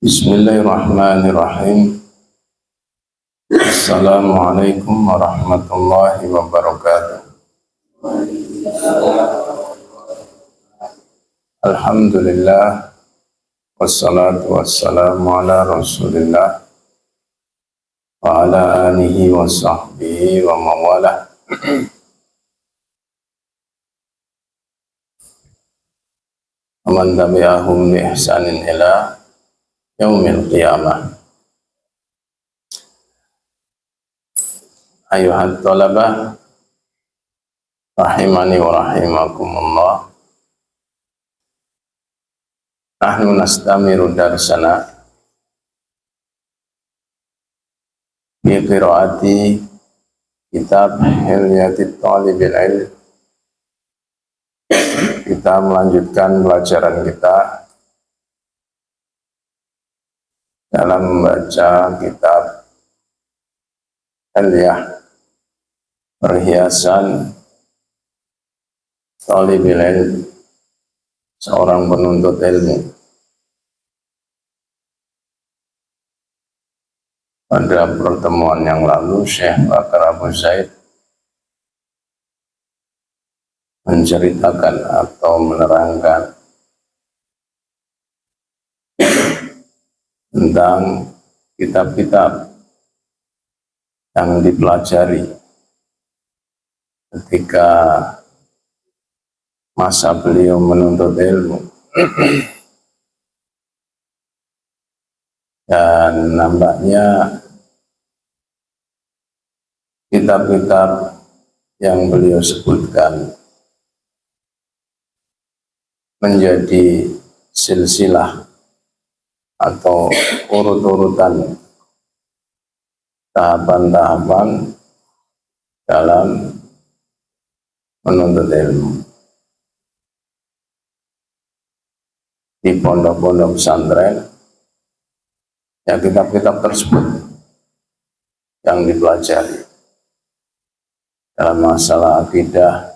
Bismillahirrahmanirrahim. Assalamualaikum warahmatullahi wabarakatuh. Alhamdulillah, wassalatu wassalamu ala rasulillah wa ala alihi wa sahbihi wa mawalah. Aman tabi'ahum bi ihsanin ila yaumil qiyamah. Ayuhat talabah rahimani wa rahimakumullah. Nahnu nastamiru darsana bi qiraati kitab Hilyatit Thalibil Ilm. Kita melanjutkan pelajaran kita dalam membaca kitab Hilyah, perhiasan Thalibil Ilm, seorang penuntut ilmu. Pada pertemuan yang lalu, Syekh Bakar Abu Zaid menceritakan atau menerangkan tentang kitab-kitab yang dipelajari ketika masa beliau menuntut ilmu. Dan nampaknya kitab-kitab yang beliau sebutkan menjadi silsilah atau urut-urutan tahapan-tahapan dalam menuntut ilmu. Di pondok-pondok pesantren, ya kitab-kitab tersebut yang dipelajari dalam masalah akidah,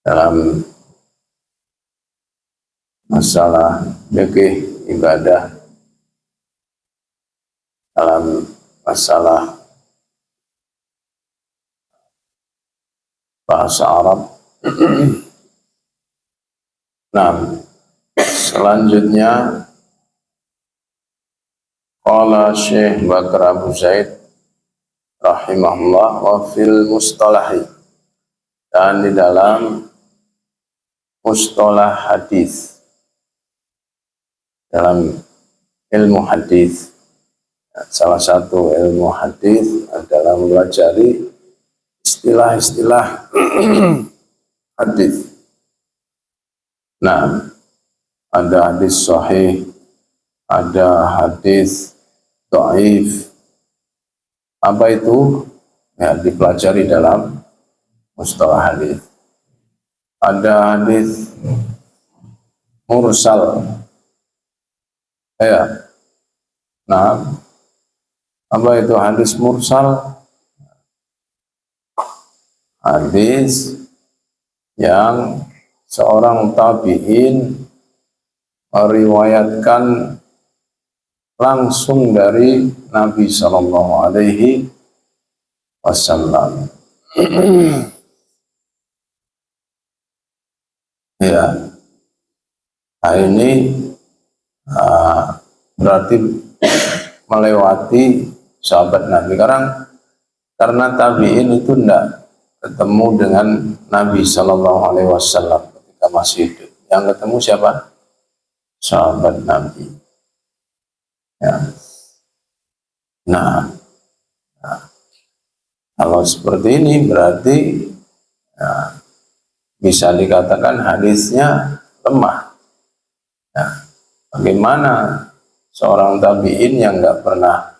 dalam masalah fikih, ibadah, dalam masalah bahasa Arab. Nah, selanjutnya qala Syekh Bakar Abu Zaid rahimahullah wa fil mustalahi, dan di dalam mustalah hadis, dalam ilmu hadis, salah satu ilmu hadis adalah mempelajari istilah-istilah hadis. Nah, ada hadis sahih, ada hadis dhaif. Apa itu? Ya, dipelajari dalam mustalah hadis. Ada hadis mursal. Ya. Nah, apa itu hadis mursal? Hadis yang seorang tabi'in meriwayatkan langsung dari Nabi Sallallahu Alaihi Wasallam. Ya, nah ini berarti melewati sahabat Nabi. Karena tabi'in itu tidak ketemu dengan Nabi Sallallahu Alaihi Wasallam ketika masih hidup. Yang ketemu siapa? Sahabat Nabi. Ya. Nah, kalau seperti ini berarti ya, bisa dikatakan hadisnya lemah. Ya. Bagaimana seorang tabi'in yang nggak pernah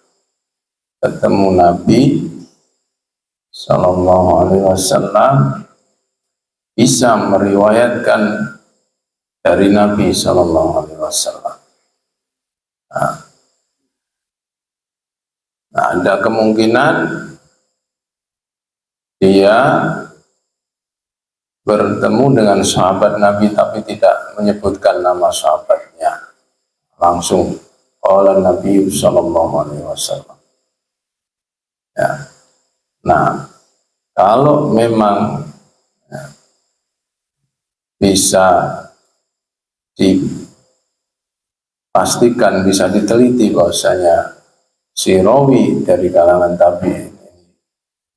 ketemu Nabi Sallallahu Alaihi Wasallam bisa meriwayatkan dari Nabi Sallallahu Alaihi Wasallam? Nah, ada kemungkinan dia bertemu dengan sahabat Nabi tapi tidak menyebutkan nama sahabatnya. langsung qala Nabi sallallahu alaihi wasallam. Ya. Nah, kalau memang ya, bisa dipastikan, bisa diteliti bahwasanya si rawi dari kalangan tabi'in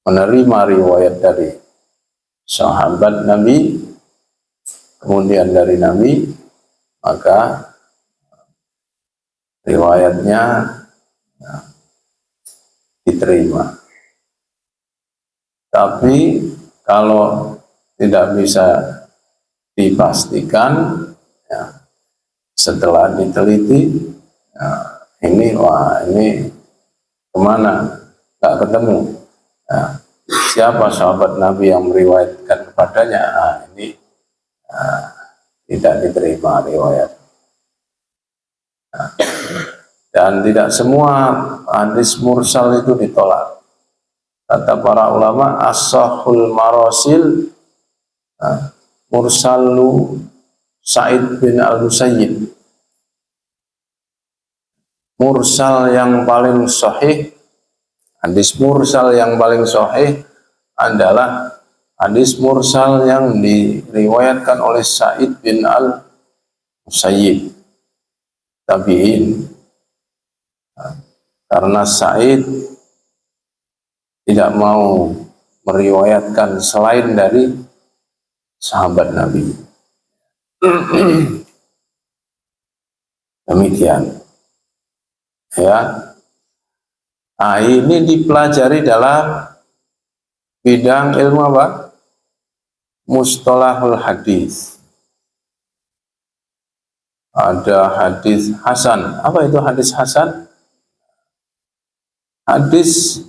menerima riwayat dari sahabat Nabi, kemudian dari Nabi, maka riwayatnya ya, diterima. Tapi kalau tidak bisa dipastikan, ya, setelah diteliti, ya, ini kemana? Nggak ketemu. Ya, siapa sahabat Nabi yang meriwayatkan kepadanya? Ini tidak diterima riwayat. Dan tidak semua hadis mursal itu ditolak. Kata para ulama, as-sahhul marasil mursalu Sa'id bin al-Musayyib. Mursal yang paling sahih, hadis mursal yang paling sahih adalah hadis mursal yang diriwayatkan oleh Sa'id bin al-Musayyib, tabi'in. Karena Sa'id tidak mau meriwayatkan selain dari sahabat Nabi. Demikian. Ya. Nah, ini dipelajari dalam bidang ilmu apa? Mustalahul hadis. Ada hadis hasan. Apa itu hadis hasan? Hadis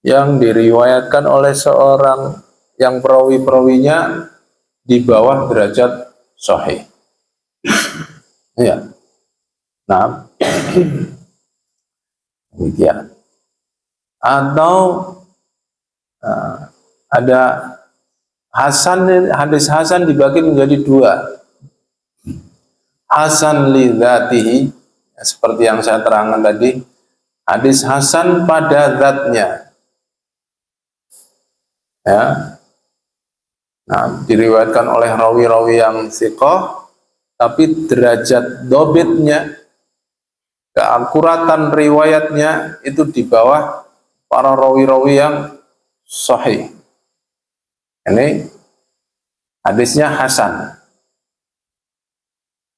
yang diriwayatkan oleh seorang yang perawi-perawinya di bawah derajat sahih. Ya. Nah, demikian. Atau ada hasan, hadis hasan dibagi menjadi dua. Hasan li dzatihi, seperti yang saya terangkan tadi, hadis hasan pada zatnya. Ya. Nah, diriwayatkan oleh rawi-rawi yang thiqah, tapi derajat dobitnya, keakuratan riwayatnya itu di bawah para rawi-rawi yang sahih. Ini hadisnya hasan.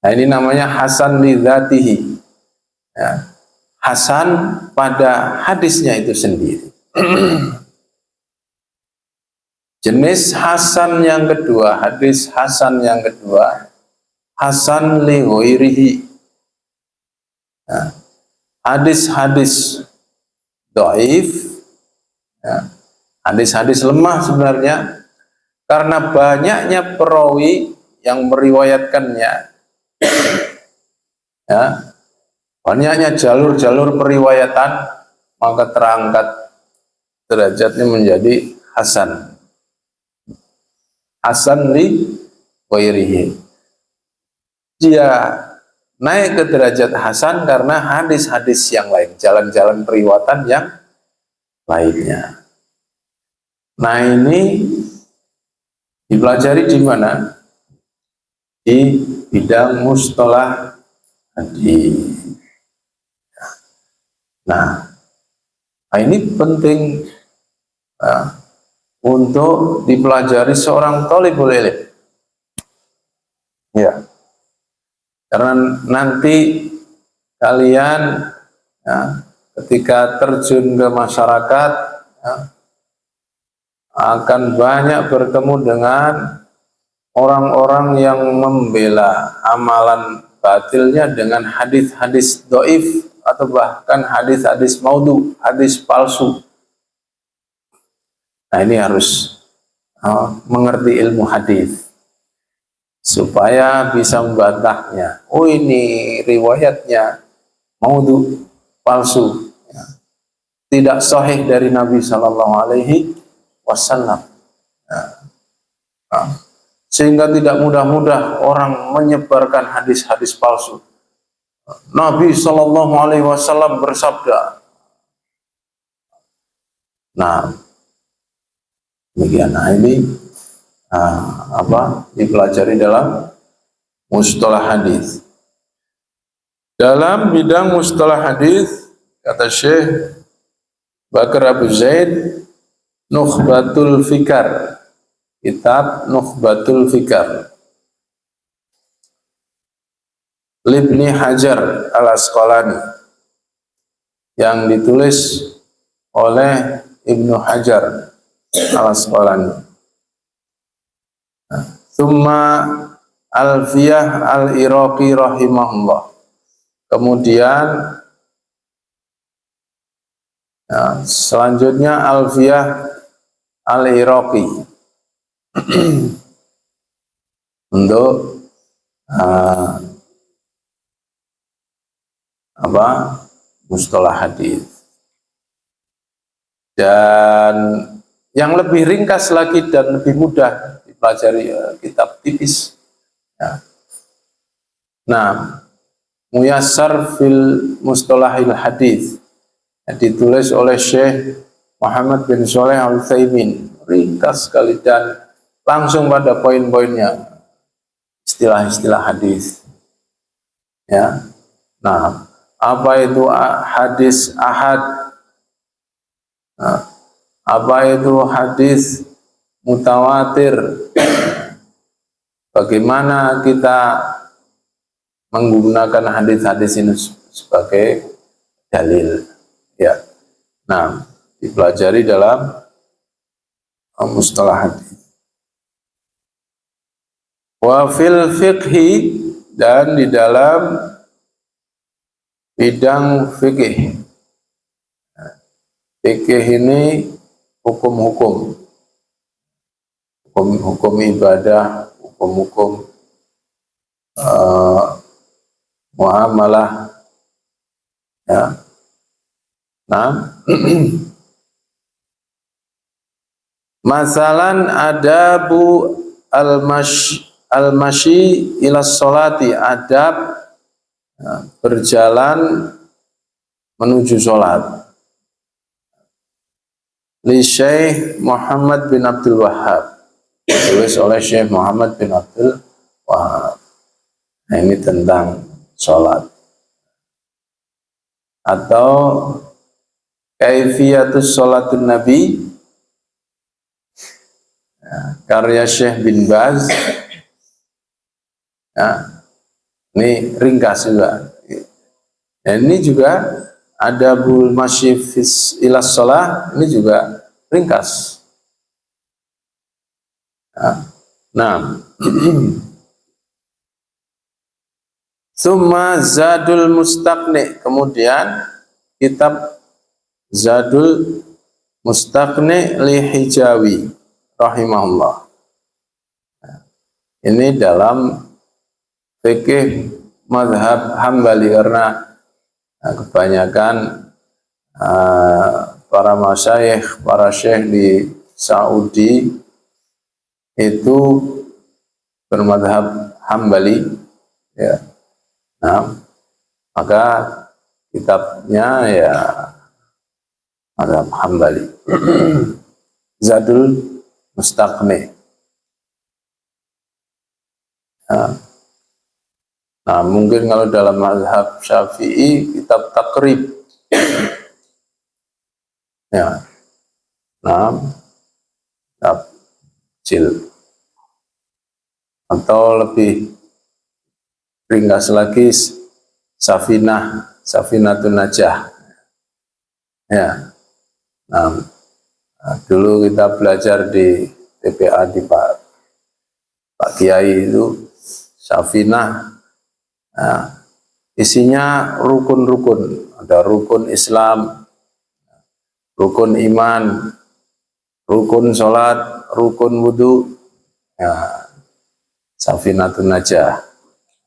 Nah, ini namanya hasan li dzatihi. Ya. Hasan pada hadisnya itu sendiri. Jenis hasan yang kedua, hadis hasan yang kedua, hasan li ghairihi. Nah, hadis-hadis dhaif, ya, hadis-hadis lemah sebenarnya, karena banyaknya perawi yang meriwayatkannya, ya, banyaknya jalur-jalur periwayatan, maka terangkat derajatnya menjadi hasan. Hasan li ghairihi. Dia naik ke derajat hasan karena hadis-hadis yang lain, jalan-jalan periwayatan yang lainnya. Nah, ini dipelajari di mana? Di bidang mustalah hadis. Nah, ini penting untuk dipelajari seorang thalibul ilm. Ya. Karena nanti kalian, ya, ketika terjun ke masyarakat, ya, akan banyak bertemu dengan orang-orang yang membela amalan batilnya dengan hadis-hadis dhaif atau bahkan hadis-hadis maudhu, hadis palsu. Nah, ini harus mengerti ilmu hadis supaya bisa membantahnya. Oh, ini riwayatnya maudhu, palsu, ya, tidak sahih dari Nabi Sallallahu Alaihi Wasallam. Sehingga tidak mudah-mudah orang menyebarkan hadis-hadis palsu. Nabi Shallallahu Alaihi Wasallam bersabda. Nah, demikian. Nah, ini dipelajari dalam mustalah hadis. Dalam bidang mustalah hadis, kata Syekh Bakar Abu Zaid, Nukhbatul Fikar, kitab Nukhbatul Fikar, Ibnu Hajar Al-Asqalani, yang ditulis oleh Ibnu Hajar Al-Asqalani. Tsumma Alfiyah Al-Iraqi rahimahullah. Kemudian selanjutnya Alfiyah Al-Iraqi untuk mustalah hadis. Dan yang lebih ringkas lagi dan lebih mudah dipelajari kitab tipis. Ya. Nah, Muyassar fil Mustalahil Hadis, ditulis oleh Syekh Muhammad bin Shalih Al-Utsaimin, ringkas sekali dan langsung pada poin-poinnya, istilah-istilah hadis. Ya. Nah, apa itu hadis ahad? Nah, apa itu hadis mutawatir? Bagaimana kita menggunakan hadis-hadis ini sebagai dalil? Ya. Nah, dipelajari dalam mustalah hadis. Wa fil fiqhi, dan di dalam bidang fikih. Fikih ini hukum-hukum ibadah, hukum-hukum muamalah, ya. Nah, masalan adabu al-masyi ila sholati, adab berjalan menuju sholat. Li Syekh Muhammad bin Abdul Wahhab, ditulis oleh Syekh Muhammad bin Abdul Wahhab. Nah, ini tentang sholat. Atau Kaifiyatus Sholatun Nabi, karya Syekh bin Baz. Ya, ini ringkas juga. Dan ini juga Adabul Masyifis ilas Sholah, ini juga ringkas. Ya. Nah, Summa Zadul Mustaqni, kemudian kitab Zadul Mustaqni li Hijawi rahimahullah. Ini dalam fikih mazhab Hambali, karena kebanyakan para masyayikh, para syekh di Saudi itu bermadhab Hambali, ya. Nah, maka kitabnya ya mazhab Hambali. Zadul Mustaqni. Ya. Nah, mungkin kalau dalam mazhab Syafi'i kitab Takrib. Ya. Nah, kitab kecil. Atau lebih ringkas lagi Safinatun Najah. Ya. Nah, dulu kita belajar di TPA di Pak Kiai itu Safinah. Nah, isinya rukun-rukun. Ada rukun Islam, rukun iman, rukun sholat, rukun wudhu. Ya, Safinatun Najah.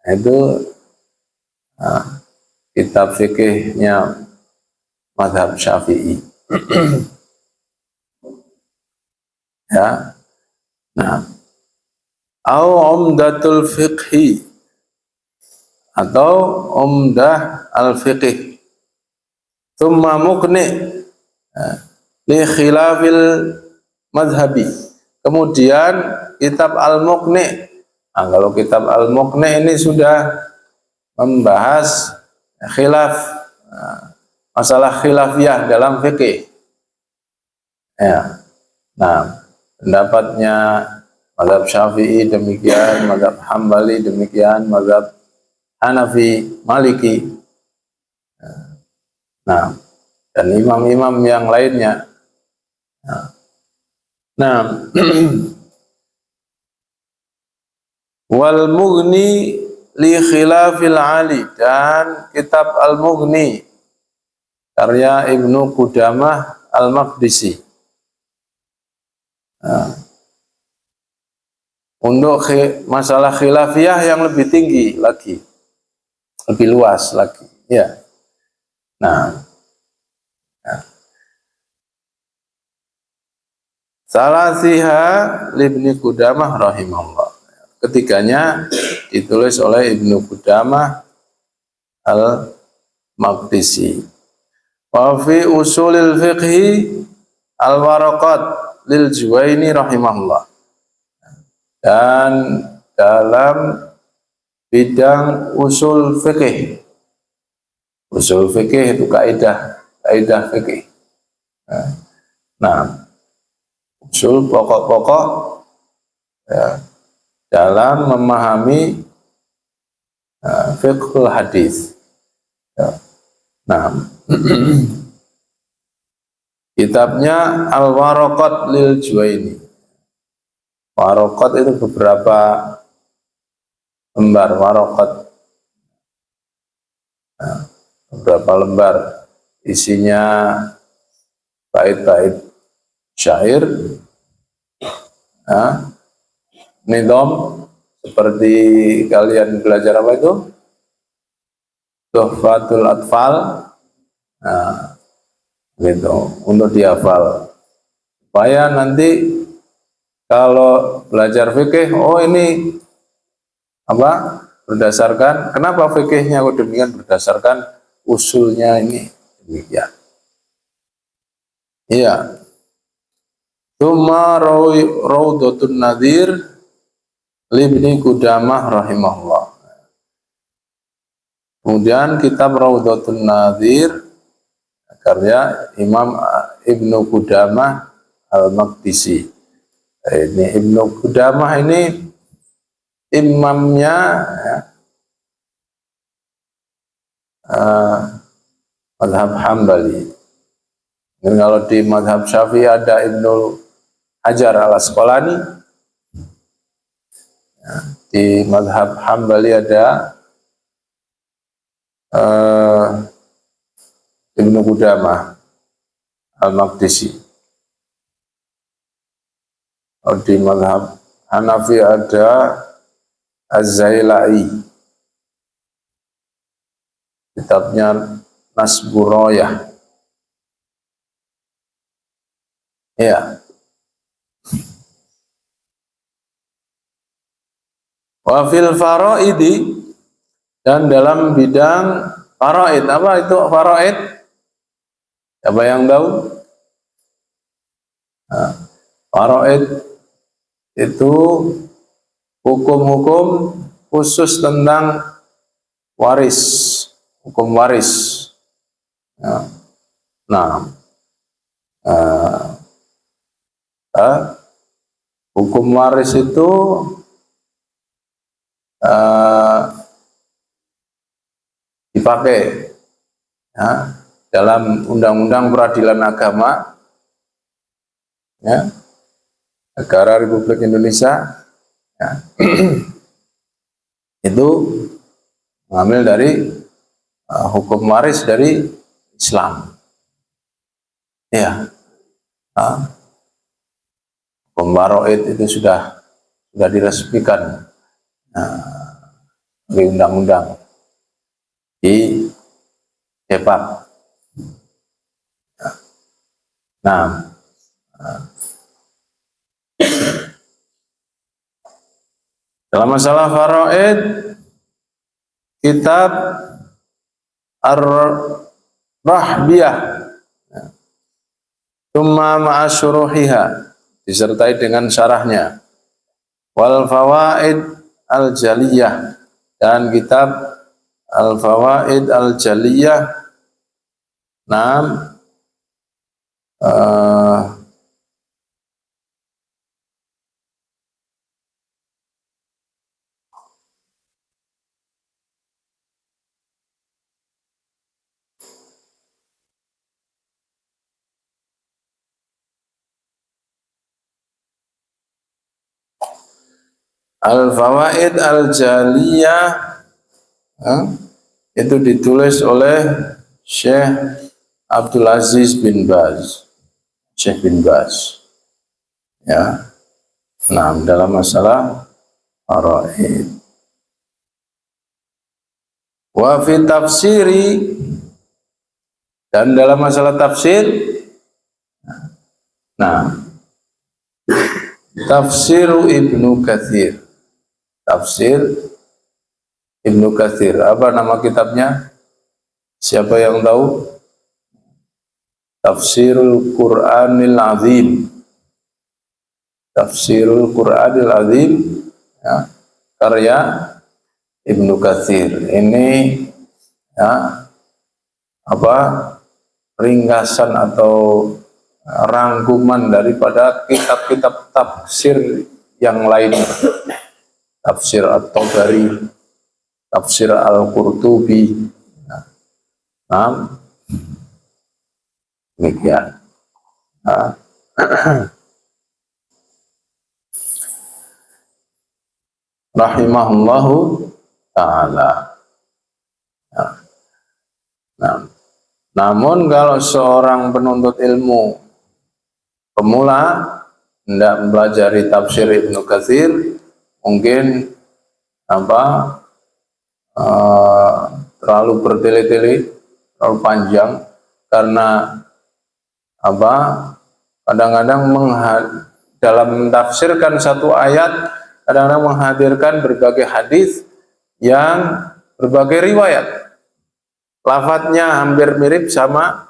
Itu kitab fikihnya mazhab Syafi'i. Ya. Nah, au umdatul fiqhi, atau Umdah al-Fiqh. Tsumma Muqni li khilafil madhabi. Kemudian kitab Al-Muqni. Nah, kalau kitab Al-Muqni ini sudah membahas khilaf, masalah khilafiyah dalam fikih. Ya. Nah, pendapatnya mazhab Syafi'i demikian, mazhab Hambali demikian, mazhab Hanafi, Maliki. Nah, dan imam-imam yang lainnya. Nah, wal Mughni li khilafil Ali, dan kitab Al-Mughni karya Ibnu Qudamah Al-Maqdisi. Nah, untuk masalah khilafiyah yang lebih tinggi lagi, lebih luas lagi, ya. Nah, Salasiha Ibnu Qudamah rahimahullah. Ketiganya ditulis oleh Ibnu Qudamah Al-Maqdisi. Wa fi usulil fiqhi al-waraqat lil Juwaini rahimahullah. Dan dalam bidang usul fikih itu kaidah fikih. Nah, usul pokok-pokok ya, dalam memahami fiqhul hadis. Ya. Nah, kitabnya Al-Waraqat lil Juwaini. Waraqat itu beberapa lembar, waraqat. Nah, beberapa lembar, isinya bait-bait syair, nidom, seperti kalian belajar apa itu? Tuhfatul Atfal. Nah, gitu, untuk dihafal. Supaya nanti kalau belajar fikih, oh ini apa? Berdasarkan, kenapa fikihnya kok demikian? Berdasarkan usulnya ini demikian. Iya. Tsumma Raudhatun Nadhir Ibnu Qudamah rahimahullah. Kemudian kitab Raudhatun Nadhir karya Imam Ibnu Qudamah Al-Maqdisi. Ini Ibnu Qudamah ini imamnya ya, mazhab Hambali. Dan kalau di mazhab Syafi'i ada Ibnu Hajar Al-Asqalani, ya, di mazhab Hambali ada Ibnu Qudamah Al-Maqdisi. Di mazhab Hanafi ada Az-Zailai, kitabnya Nasburoyah. Ya. Wa fil faraidi, dan dalam bidang faraid. Apa itu faraid? Siapa yang tahu? Nah, faraid itu hukum-hukum khusus tentang waris, hukum waris. Ya. Nah, hukum waris itu dipakai ya, dalam undang-undang peradilan agama ya, negara Republik Indonesia ya. Itu mengambil dari hukum waris dari Islam ya. Hukum faraid itu sudah diresmikan di undang-undang di Depak. Nah, dalam masalah faraid kitab Ar-Rahbiyah, tsumma ma'a syuruhiha, disertai dengan syarahnya, wal fawaid al-jaliyah, dan kitab al-fawaid al-jaliyah. Naam, Al-Fawaid Al-Jaliyah, itu ditulis oleh Syekh Abdul Aziz bin Baz, Syekh bin Baz, ya. Nah, dalam masalah faraid. Wa fi tafsiri, dan dalam masalah tafsir, nah, tafsiru Ibnu Katsir, tafsir Ibnu Katsir. Apa nama kitabnya? Siapa yang tahu? Tafsirul Qur'anil Azim, Tafsirul Qur'anil Azim, ya, karya Ibnu Katsir. Ini, ya, apa, ringkasan atau rangkuman daripada kitab-kitab tafsir yang lainnya. Tafsir At-Tabari, Tafsir Al-Qurtubi. Nah, demikian. Nah. Rahimahullahu ta'ala. Nah, namun kalau seorang penuntut ilmu pemula hendak mempelajari tafsir Ibnu Katsir, mungkin terlalu bertele-tele, terlalu panjang, karena kadang-kadang dalam mentafsirkan satu ayat, kadang-kadang menghadirkan berbagai hadis yang berbagai riwayat, lafadznya hampir mirip sama,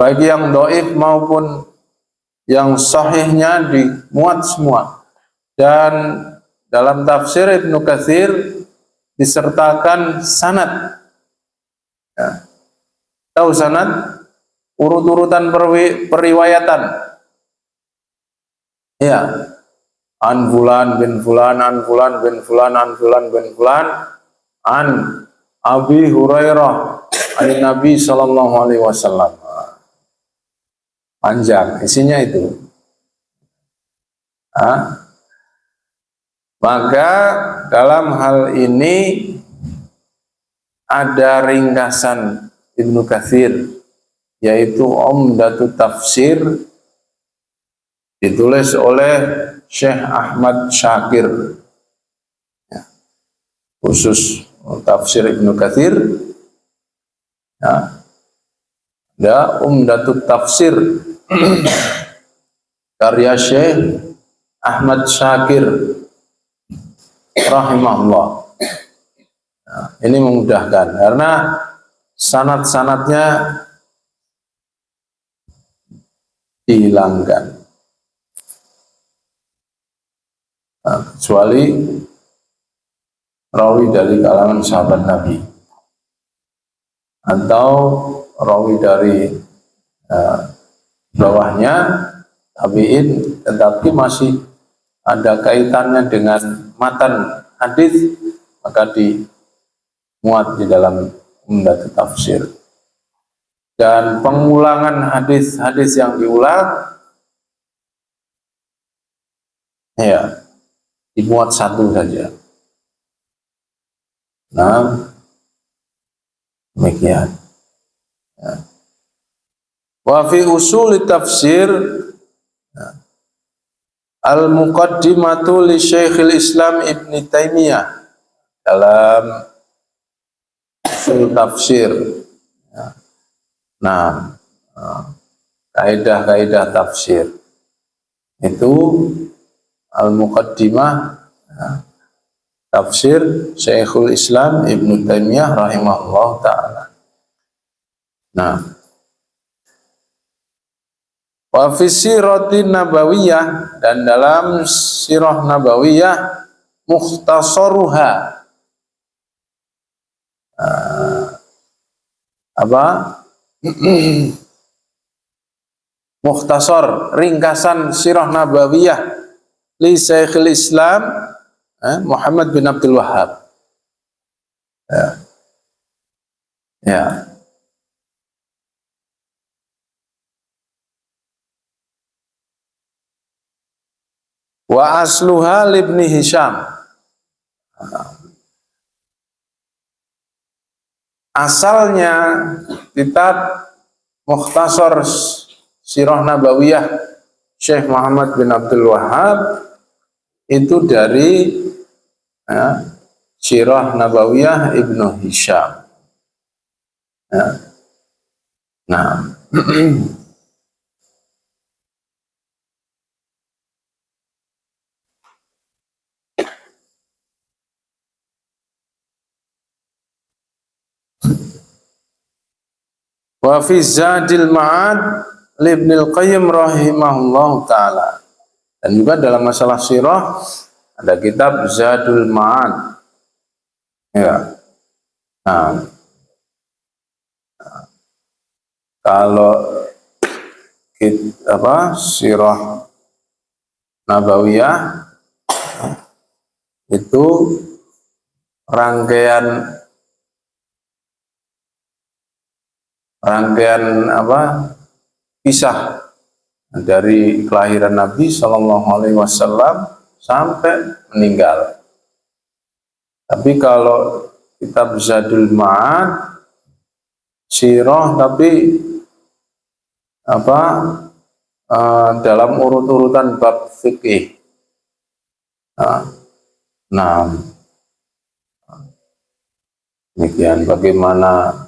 baik yang dhaif maupun yang sahihnya dimuat semua. Dan dalam tafsir Ibnu Katsir disertakan sanad. Ya. Tahu sanad? Urut-urutan periwayatan. Ya. An fulan bin fulan, an fulan bin fulan, an fulan bin fulan, an Abi Hurairah, an Nabi sallallahu alaihi wasallam. Panjang isinya itu. Maka dalam hal ini ada ringkasan Ibnu Katsir, yaitu Umdatut Tafsir, ditulis oleh Syekh Ahmad Syakir, ya, khusus tafsir Ibnu Katsir. Ya, ada Umdatut Tafsir karya Syekh Ahmad Syakir rahimahullah. Nah, ini memudahkan karena sanad-sanadnya dihilangkan, kecuali rawi dari kalangan sahabat Nabi atau rawi dari bawahnya tabi'in, tetapi masih ada kaitannya dengan matan hadis, maka dimuat di dalam Umdatut Tafsir. Dan pengulangan hadis-hadis yang diulang, ya, dimuat satu saja. Nah, demikian. Ya. Wa fi usul tafsir, ya, al-muqaddimatu li Syekhul Islam Ibn Taimiyah dalam usul tafsir. Ya. Nah, kaidah-kaidah tafsir itu al-muqaddimah, ya, tafsir Syekhul Islam Ibnu Taimiyah rahimahullah ta'ala. Nah, wa fi siratin nabawiyah, dan dalam sirah nabawiyah mukhtasaruha, apa? Mukhtasar, ringkasan sirah nabawiyah li Syekhul Islam Muhammad bin Abdul Wahhab. Ya. Ya. Wa asluha libni Hisham. Asalnya kitab Mukhtasar Sirah Nabawiyah Syekh Muhammad bin Abdul Wahhab itu dari Sirah Nabawiyah Ibnu Hisham. Ya. Nah, wa fi Zadil Ma'ad Ibnul Qayyim rahimahullahu ta'ala. Dan juga dalam masalah sirah ada kitab Zadul Ma'ad. Ya. Nah, kalau sirah Nabawiyah itu rangkaian kisah dari kelahiran Nabi Shallallahu Alaihi Wasallam sampai meninggal. Tapi kalau kitab Zadul Ma'ad sirah, tapi dalam urut-urutan bab fikih. Nah, demikian bagaimana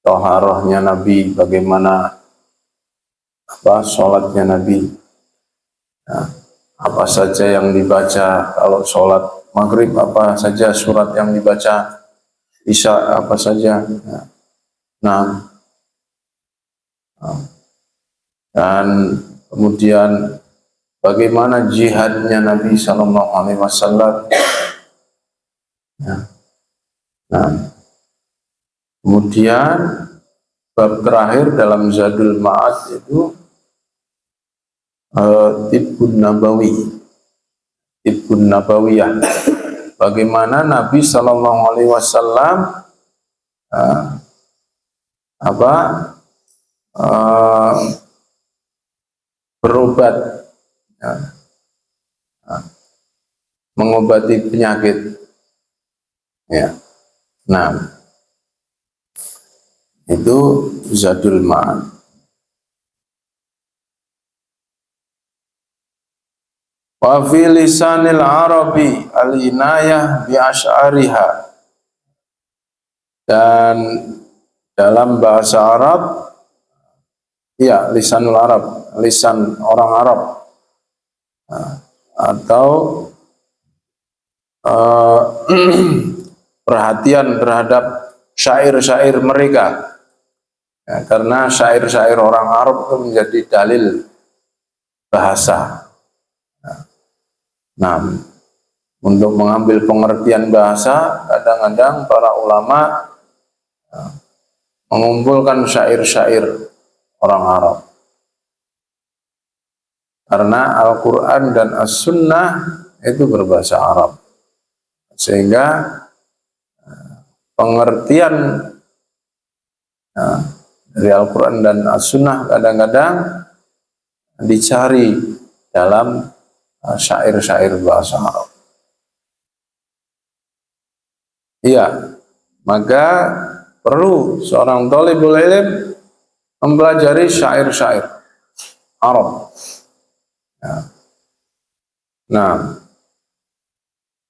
toharohnya Nabi, bagaimana sholatnya Nabi, apa saja yang dibaca kalau sholat maghrib, apa saja surat yang dibaca, isya apa saja. Nah, dan kemudian bagaimana jihadnya Nabi Sallallahu Alaihi Wasallam. Nah, kemudian bab terakhir dalam Zadul Ma'ad itu Tibbun Nabawi, Tibbun Nabawiyah. Bagaimana Nabi Sallallahu Alaihi Wasallam berobat, mengobati penyakit. Ya. Nah, itu Zadul Ma'ad. Wa fi lisanil Arabi al-inayah bi asy'ariha, dan dalam bahasa Arab, ya, lisanul Arab, lisan orang Arab, atau perhatian terhadap syair-syair mereka, ya, karena syair-syair orang Arab itu menjadi dalil bahasa. Nah, untuk mengambil pengertian bahasa, kadang-kadang para ulama mengumpulkan syair-syair orang Arab, karena Al-Quran dan As-Sunnah itu berbahasa Arab, sehingga pengertian dari Al-Quran dan As-Sunnah kadang-kadang dicari dalam syair-syair bahasa Arab. Iya, maka perlu seorang thalibul ilm mempelajari syair-syair Arab. Ya. Nah,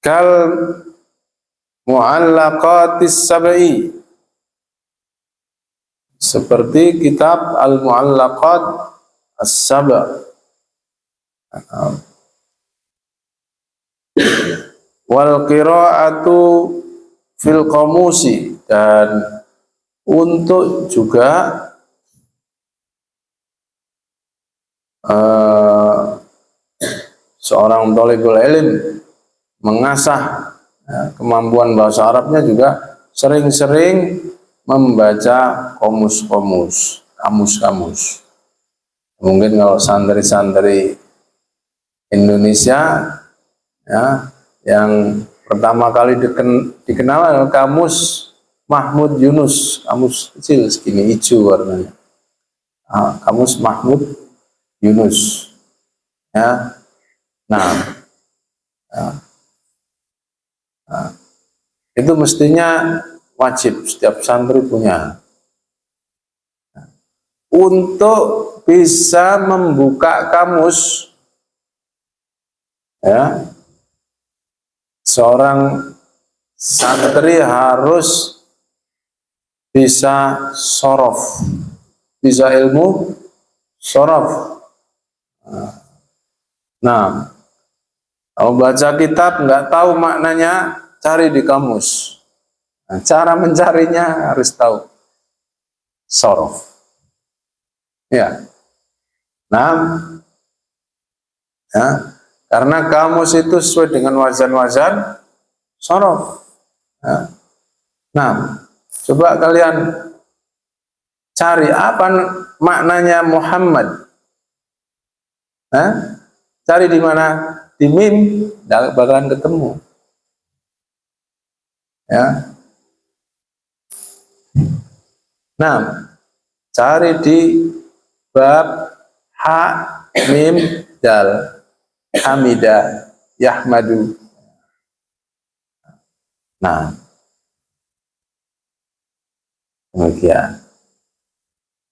kal mu'allaqatis sab'i, seperti kitab Al-Mu'allaqat As-Sab'. wal qiraatu fil qamusi, dan untuk juga seorang thalibul ilm mengasah kemampuan bahasa Arabnya juga sering-sering membaca kamus-kamus. Mungkin kalau santri-santri Indonesia ya, yang pertama kali dikenal adalah kamus Mahmud Yunus, kamus kecil segini hijau warnanya. Kamus Mahmud Yunus. Ya. Nah, itu mestinya wajib setiap santri punya. Untuk bisa membuka kamus, ya, seorang santri harus bisa sorof, bisa ilmu sorof. Nah, kalau baca kitab nggak tahu maknanya, cari di kamus. Nah, cara mencarinya harus tahu sorof. Ya, nah, ya, karena kamus itu sesuai dengan wazan-wazan sorof. Ya. Nah, coba kalian cari apa maknanya Muhammad. Cari di mana? Di mim, bakalan ketemu. Ya. Nah, cari di bab ha mim dal, hamida yahmadu. Nah, demikian.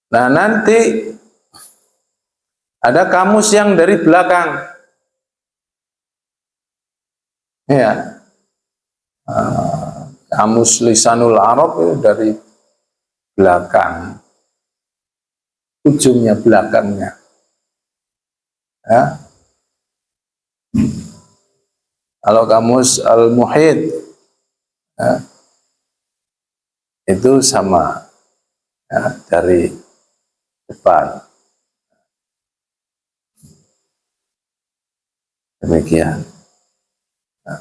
Nah, nanti ada kamus yang dari belakang. Ya. Kamus Lisanul Arab itu dari belakang. Ujungnya belakangnya. Ya. Kalau kamus Al-Muhit, ya, itu sama, ya, dari depan. Demikian. Ya.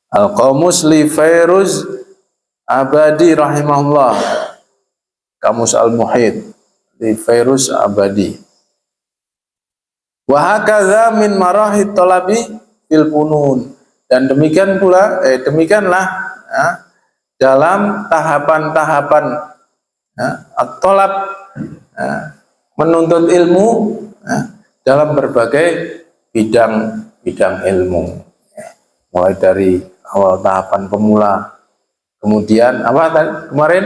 Al-Qamus li Fairuz Abadi rahimahullah. Kamus Al-Muhit li Fairuz Abadi. Wa hakadza min marahit talabi fil funun. Dan demikian pula, demikianlah ya, dalam tahapan-tahapan ya, at-talab, ya, menuntut ilmu ya, dalam berbagai bidang ilmu, ya. Mulai dari awal tahapan pemula, kemudian apa tadi kemarin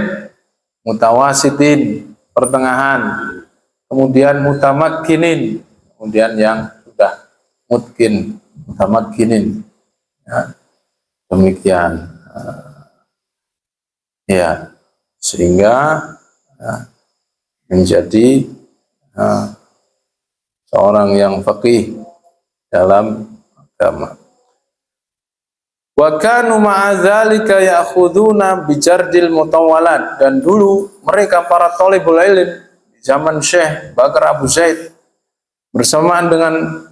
mutawasitin, pertengahan, kemudian mutamakkinin, kemudian yang sudah mutamakkinin. Ya, demikian ya, sehingga ya, menjadi seorang yang faqih dalam agama. Wa kanu ma'adzalika ya'khuduna bijardil mutawwalat, dan dulu mereka para thalibul ilm di zaman Syekh Bakar Abu Zaid bersamaan dengan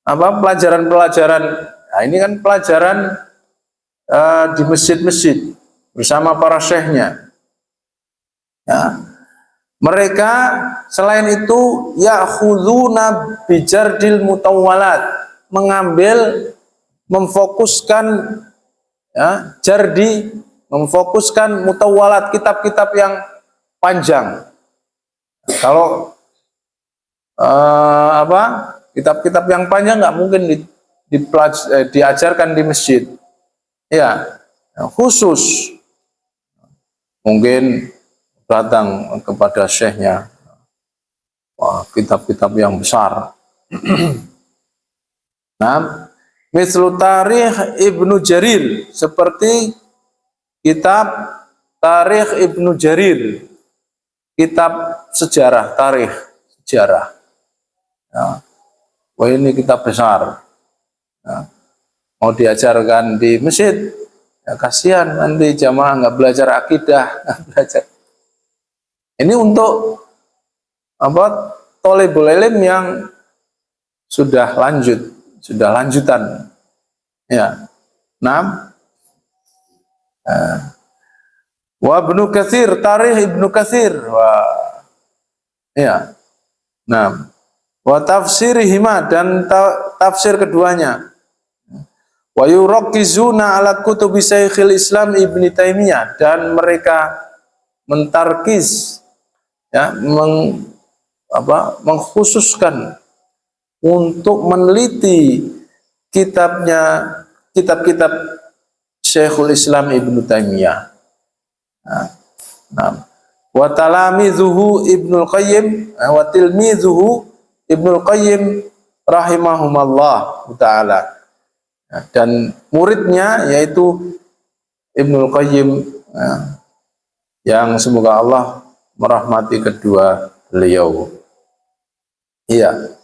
apa pelajaran-pelajaran. Nah, ini kan pelajaran di masjid-masjid bersama para syekhnya. Ya. Mereka selain itu ya'khuduna bijardil mutawwalat, mengambil, memfokuskan ya, jardi, memfokuskan mutawwalat, kitab-kitab yang panjang. Kalau kitab-kitab yang panjang nggak mungkin diajarkan di masjid. Ya, khusus mungkin datang kepada syekhnya, kitab-kitab yang besar. Nah, mislu Tarikh Ibnu Jarir, seperti kitab Tarikh Ibnu Jarir, kitab sejarah, tarikh sejarah. Ya. Wah, ini kitab besar. Ya. mau diajarkan di masjid, ya kasihan nanti jamaah nggak belajar akidah, nggak belajar. Ini untuk apa? Thalibul ilm yang sudah lanjutan. Ya. Wa Ibnu Katsir, tarikh Ibnu Katsir. Ya. Wa tafsirihima, dan tafsir keduanya. Wa yurakkizuna ala kutubi Syekhul Islam Ibnu Taimiyah, dan mereka mentarkiz, ya, mengkhususkan untuk meneliti kitab-kitab Syekhul Islam Ibnu Taimiyah. Wa talamizuhu Ibnul Qayyim wa tilmizuhu Ibnul Qayyim rahimahumallah taala. Dan muridnya yaitu Ibnul Qayyim, yang semoga Allah merahmati kedua beliau. Iya.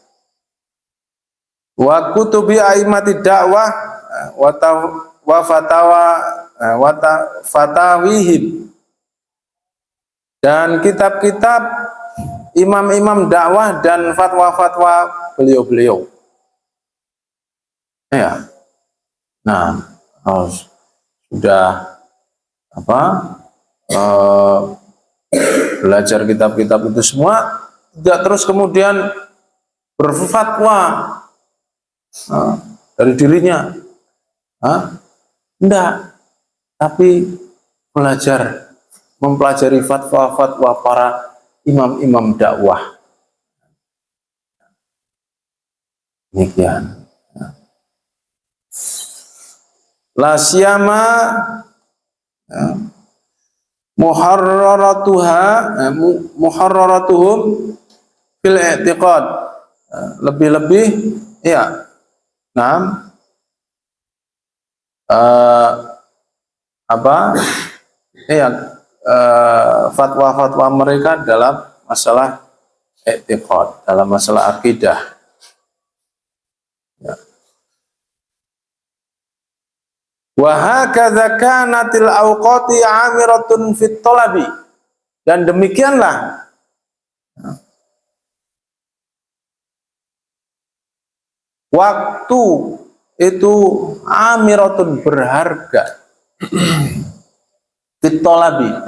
Wa kutubi a'immati dakwah wa fatawihim, dan kitab-kitab imam-imam dakwah dan fatwa-fatwa beliau-beliau. Ya. Sudah belajar kitab-kitab itu semua, tidak terus kemudian berfatwa dari dirinya, enggak, tapi mempelajari fatwa-fatwa para imam-imam dakwah. Demikian. La siyama muharraratuhum fil i'tiqad, lebih-lebih ya. Fatwa-fatwa mereka dalam masalah i'tiqad, dalam masalah akidah. Ya. Wa hakadza kanatil awqati 'amiratun fit talabi, dan demikianlah waktu itu amiratun, berharga, fit talabi,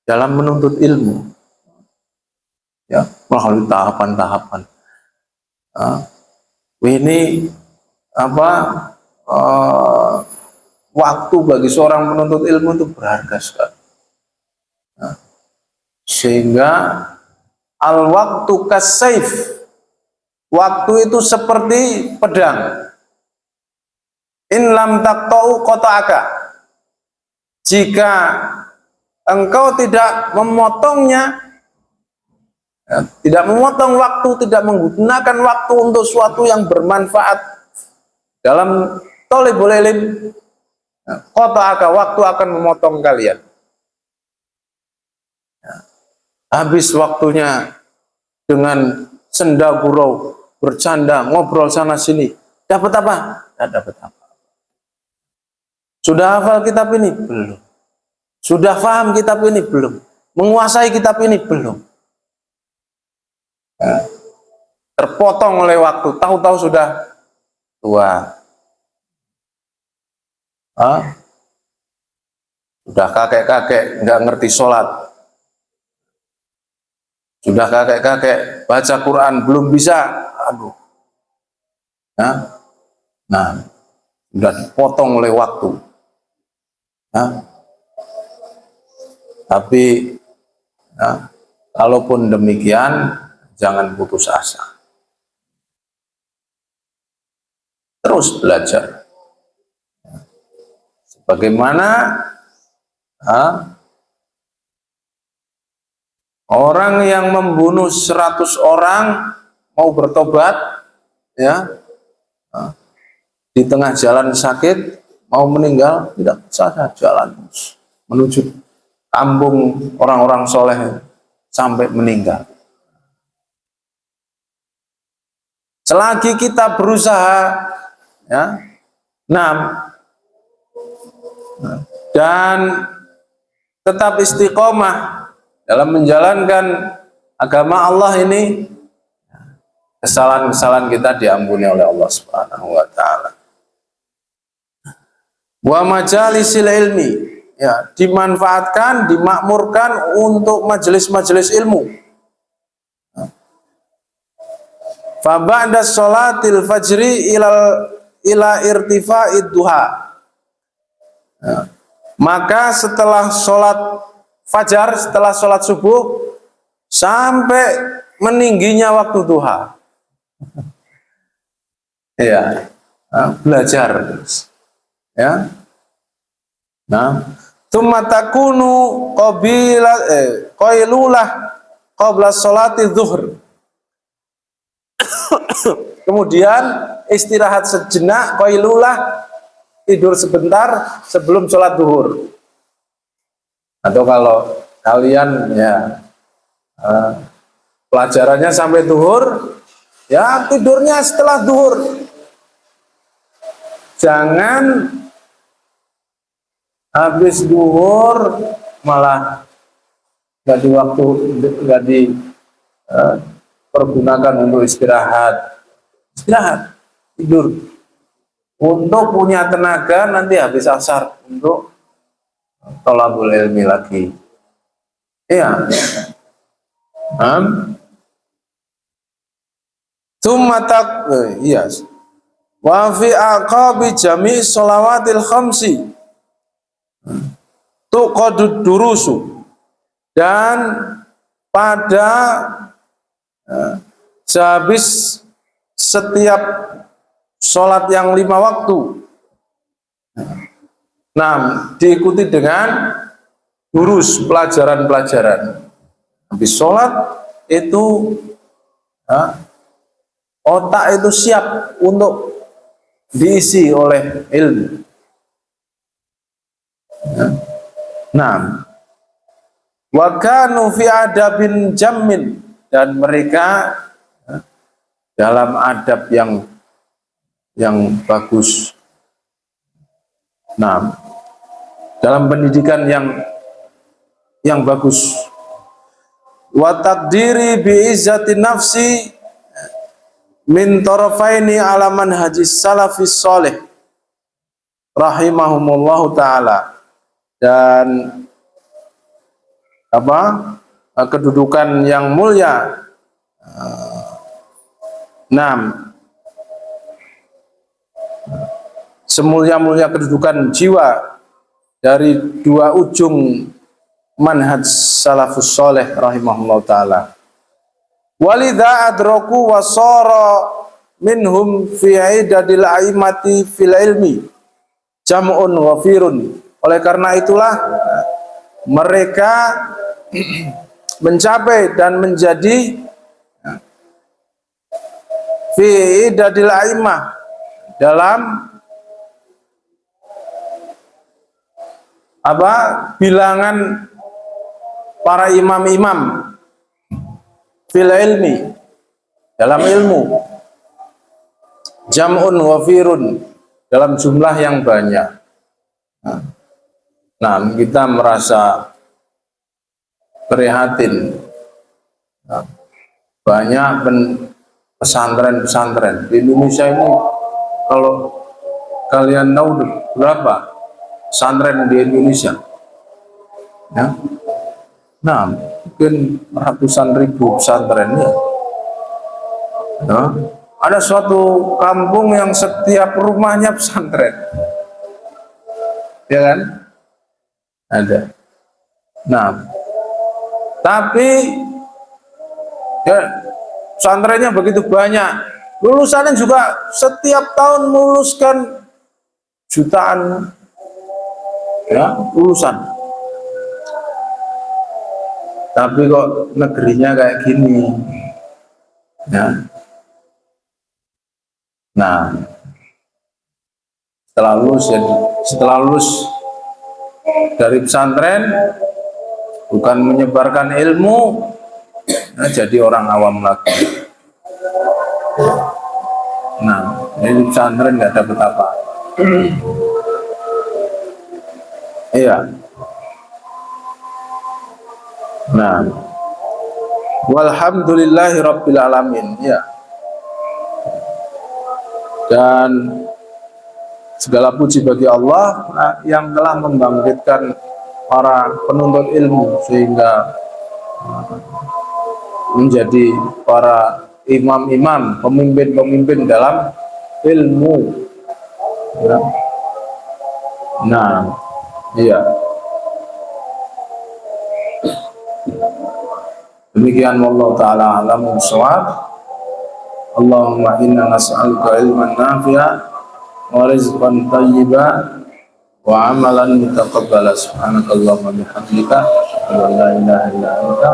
dalam menuntut ilmu. Ya, melalui tahapan-tahapan. Ini waktu bagi seorang penuntut ilmu itu berharga sekali. Sehingga al-waktu kasayf, waktu itu seperti pedang. In lam taqta'u qata'aka, jika engkau tidak memotongnya, tidak memotong waktu, tidak menggunakan waktu untuk suatu yang bermanfaat dalam thalibul ilm, qata'aka, waktu akan memotong kalian. Habis waktunya dengan senda gurau, bercanda, ngobrol sana sini, dapat apa? Tidak dapat apa. Sudah hafal kitab ini? Belum. Sudah paham kitab ini? Belum. Menguasai kitab ini? Belum. Terpotong oleh waktu, tahu-tahu sudah tua. Sudah kakek-kakek nggak ngerti sholat, sudah kakek-kakek baca Quran belum bisa, aduh. Sudah dipotong oleh waktu. Tapi kalaupun demikian, jangan putus asa, terus belajar. Bagaimana orang yang membunuh 100 orang mau bertobat, ya, di tengah jalan sakit mau meninggal, tidak bisa jalan menuju kampung orang-orang soleh sampai meninggal. Selagi kita berusaha, ya, Nah, dan tetap istiqomah dalam menjalankan agama Allah ini, kesalahan-kesalahan kita diampuni oleh Allah Subhanahu wa taala. Wa majalisil ilmi, ya, dimanfaatkan, dimakmurkan untuk majelis-majelis ilmu. Fa ba'da sholatil fajri ila irtifa'id duha. Ya. Maka setelah sholat fajar, setelah sholat subuh sampai meningginya waktu duha, ya, belajar terus, ya. Nah, tsumma takunu qailulah qabla sholati zuhur. Kemudian istirahat sejenak, qailulah, tidur sebentar sebelum sholat zuhur. Atau kalau kalian, ya, pelajarannya sampai zuhur, ya tidurnya setelah zuhur. Jangan habis zuhur malah nggak dipergunakan untuk istirahat, tidur untuk punya tenaga nanti habis asar untuk thalabul ilmi lagi. Iya. Yes. Wa fi aqabi jami' shalawatil khamsi tuqadud durusu, dan pada sehabis setiap sholat yang 5 waktu, nah, diikuti dengan durus, pelajaran-pelajaran. Habis sholat itu, otak itu siap untuk diisi oleh ilmu. Nah, wa kanu fi adabin jammin, dan mereka dalam adab yang bagus. Nah, dalam pendidikan yang bagus. Wa taqdiri bi izzati nafsi min tarafaini ala manhajis salafis shalih rahimahumullahu taala, dan kedudukan yang mulia, semulia-mulia kedudukan jiwa dari dua ujung manhaj salafus shalih rahimahullahu taala. Walidha adraku wa sara minhum fi idadil aimati fil ilmi jam'un ghafirun. Oleh karena itulah mereka mencapai dan menjadi fi idadil aimah, dalam bilangan para imam-imam, fil ilmi, dalam ilmu, jam'un wafirun, dalam jumlah yang banyak. Nah, kita merasa prihatin. Banyak pesantren-pesantren di Indonesia ini. Kalau kalian tahu berapa pesantren di Indonesia, ya? Nah, mungkin ratusan ribu pesantren, ya. Ada suatu kampung yang setiap rumahnya pesantren, ya kan? Ada. Nah, tapi ya, pesantrennya begitu banyak, lulusannya juga setiap tahun meluluskan jutaan, ya, lulusan. Tapi kok negerinya kayak gini, ya. Nah, setelah lulus dari pesantren, bukan menyebarkan ilmu, nah, jadi orang awam lagi. Nah, ini pesantren nggak dapat apa. Iya. Nah, walhamdulillahi rabbil alamin. Ya. Dan segala puji bagi Allah yang telah membangkitkan para penuntut ilmu sehingga menjadi para imam-imam, pemimpin-pemimpin dalam ilmu. Ya. Nah, iya. Demikian wallahu taala alam bissawab. Allahumma inna nas'aluka ilman nafi'a wa rizqan thayyiban wa amalan mutaqabbala. Subhanakallahumma bihamdika asyhadu an la ilaha illa anta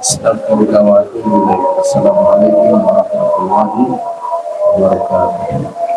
astaghfiruka wa atubu ilaik. Assalamualaikum warahmatullahi wabarakatuh.